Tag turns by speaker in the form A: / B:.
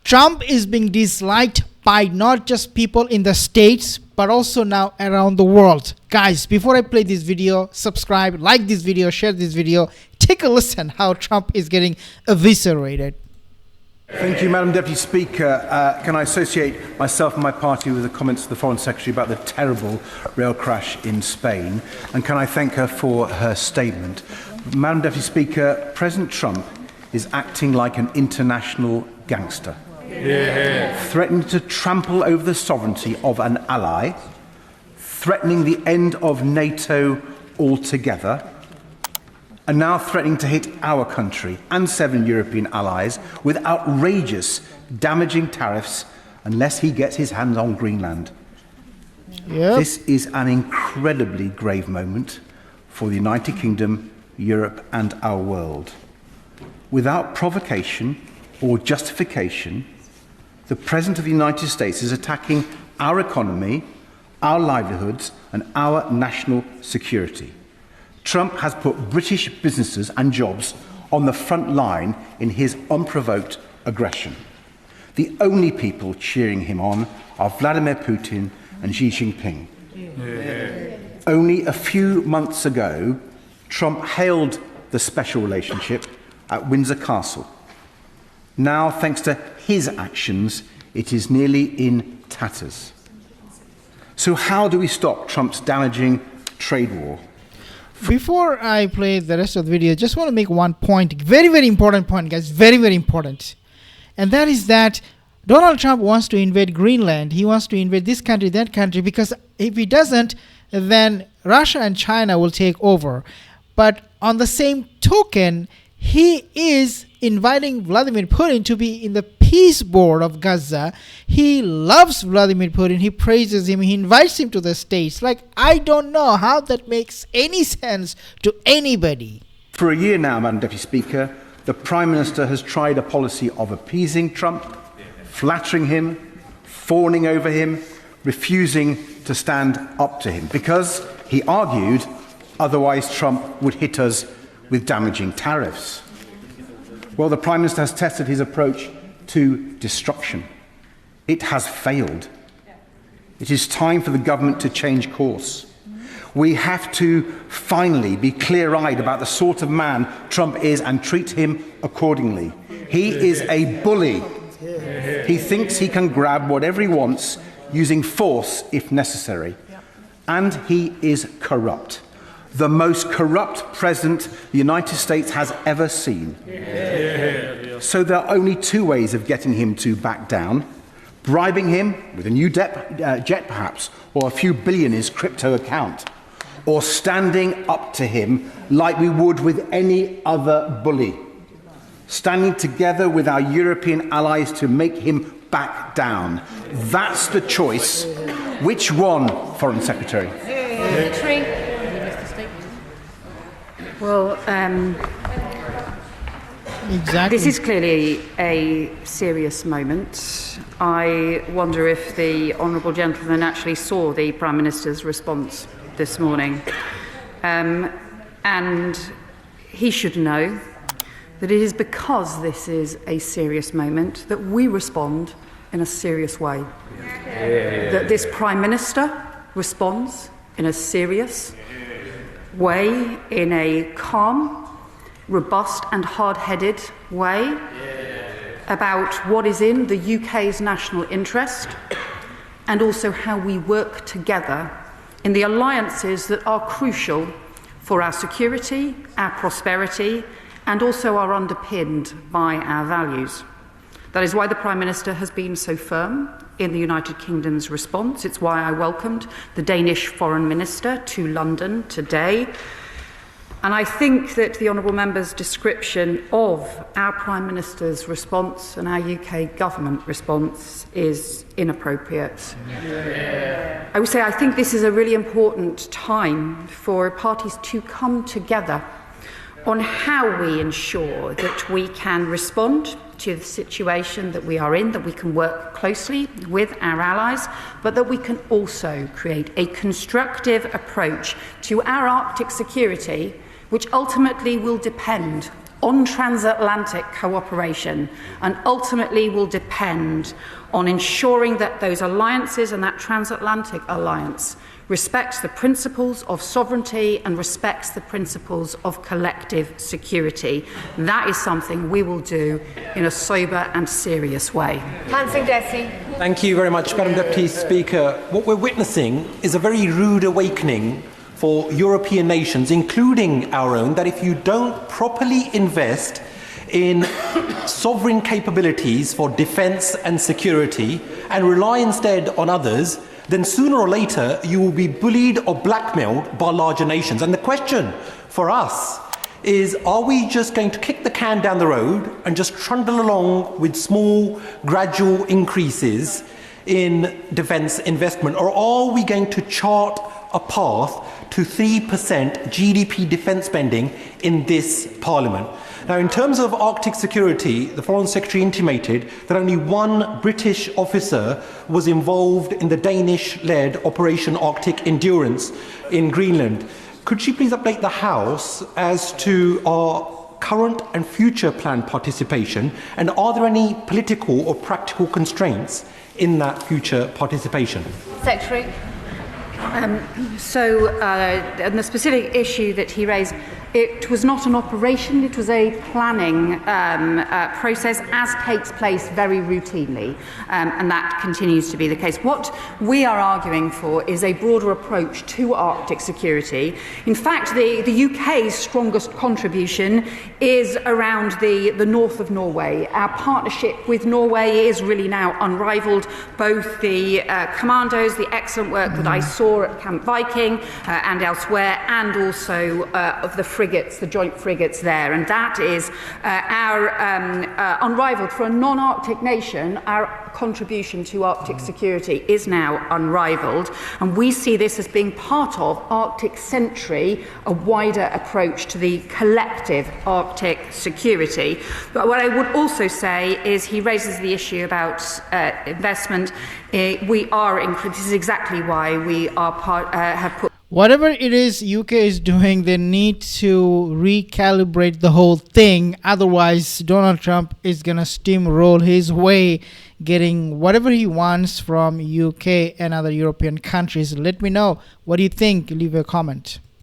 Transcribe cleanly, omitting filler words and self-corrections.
A: Trump is being disliked by not just people in the States, but also now around the world. Guys, before I play this video, subscribe, like this video, share this video. Take a listen how Trump is getting eviscerated.
B: Thank you, Madam Deputy Speaker. Can I associate myself and my party with the comments of the Foreign Secretary about the terrible rail crash in Spain? And can I thank her for her statement? Madam Deputy Speaker, President Trump is acting like an international gangster. Yeah. Threatening to trample over the sovereignty of an ally, threatening the end of NATO altogether, and now threatening to hit our country and 7 European allies with outrageous, damaging tariffs unless he gets his hands on Greenland.
A: Yep.
B: This is an incredibly grave moment for the United Kingdom, Europe and our world. Without provocation or justification, the President of the United States is attacking our economy, our livelihoods and our national security. Trump has put British businesses and jobs on the front line in his unprovoked aggression. The only people cheering him on are Vladimir Putin and Xi Jinping. Yeah. Only a few months ago, Trump hailed the special relationship at Windsor Castle. Now, thanks to his actions, it is nearly in tatters. So how do we stop Trump's damaging trade war?
A: Before I play the rest of the video, just want to make one point, very, very important point, guys, very, very important. And that is that Donald Trump wants to invade Greenland. He wants to invade this country, that country, because if he doesn't, then Russia and China will take over. But on the same token, he is inviting Vladimir Putin to be in the peace board of Gaza. He loves Vladimir Putin. He praises him. He invites him to the States. Like, I don't know how that makes any sense to anybody.
B: For a year now, Madam Deputy Speaker, the Prime Minister has tried a policy of appeasing Trump, flattering him, fawning over him, refusing to stand up to him, because, he argued, otherwise Trump would hit us with damaging tariffs. Well, the Prime Minister has tested his approach to destruction. It has failed. It is time for the government to change course. We have to finally be clear-eyed about the sort of man Trump is and treat him accordingly. He is a bully. He thinks he can grab whatever he wants, using force if necessary. And he is corrupt. The most corrupt president the United States has ever seen. So there are only two ways of getting him to back down: bribing him with a new jet perhaps, or a few billion in his crypto account, or standing up to him like we would with any other bully, standing together with our European allies to make him back down. That's the choice. Which one, Foreign Secretary?
C: Well,
A: Exactly.
C: This is clearly a serious moment. I wonder if the honourable gentleman actually saw the Prime Minister's response this morning. And he should know that it is because this is a serious moment that we respond in a serious way. That this Prime Minister responds in a serious way, in a calm, robust and hard-headed way about what is in the UK's national interest, and also how we work together in the alliances that are crucial for our security, our prosperity, and also are underpinned by our values. That is why the Prime Minister has been so firm in the United Kingdom's response. It's why I welcomed the Danish Foreign Minister to London today. And I think that the honourable member's description of our Prime Minister's response and our UK government response is inappropriate. I would say I think this is a really important time for parties to come together on how we ensure that we can respond to the situation that we are in, that we can work closely with our allies, but that we can also create a constructive approach to our Arctic security, which ultimately will depend on transatlantic cooperation and ultimately will depend on ensuring that those alliances and that transatlantic alliance respects the principles of sovereignty and respects the principles of collective security. That is something we will do in a sober and serious way.
D: Thank you very much, Madam Deputy Speaker. What we're witnessing is a very rude awakening for European nations, including our own, that if you don't properly invest in sovereign capabilities for defence and security and rely instead on others, then sooner or later you will be bullied or blackmailed by larger nations. And the question for us is, are we just going to kick the can down the road and just trundle along with small, gradual increases in defence investment, or are we going to chart a path to 3% GDP defence spending in this Parliament? Now, in terms of Arctic security, the Foreign Secretary intimated that only one British officer was involved in the Danish-led Operation Arctic Endurance in Greenland. Could she please update the House as to our current and future planned participation, and are there any political or practical constraints in that future participation?
C: Secretary. And the specific issue that he raised, it was not an operation, it was a planning process, as takes place very routinely, and that continues to be the case. What we are arguing for is a broader approach to Arctic security. In fact, the UK's strongest contribution is around the north of Norway. Our partnership with Norway is really now unrivalled. Both the commandos, the excellent work that I saw at Camp Viking and elsewhere, and also of the frigates, the joint frigates there. And that is our unrivalled. For a non-Arctic nation, our contribution to Arctic security is now unrivalled. And we see this as being part of Arctic Sentry, a wider approach to the collective Arctic security. But what I would also say is he raises the issue about investment. This is exactly why we are have put.
A: Whatever it is UK is doing, they need to recalibrate the whole thing. Otherwise, Donald Trump is going to steamroll his way, getting whatever he wants from UK and other European countries. Let me know what do you think. Leave a comment.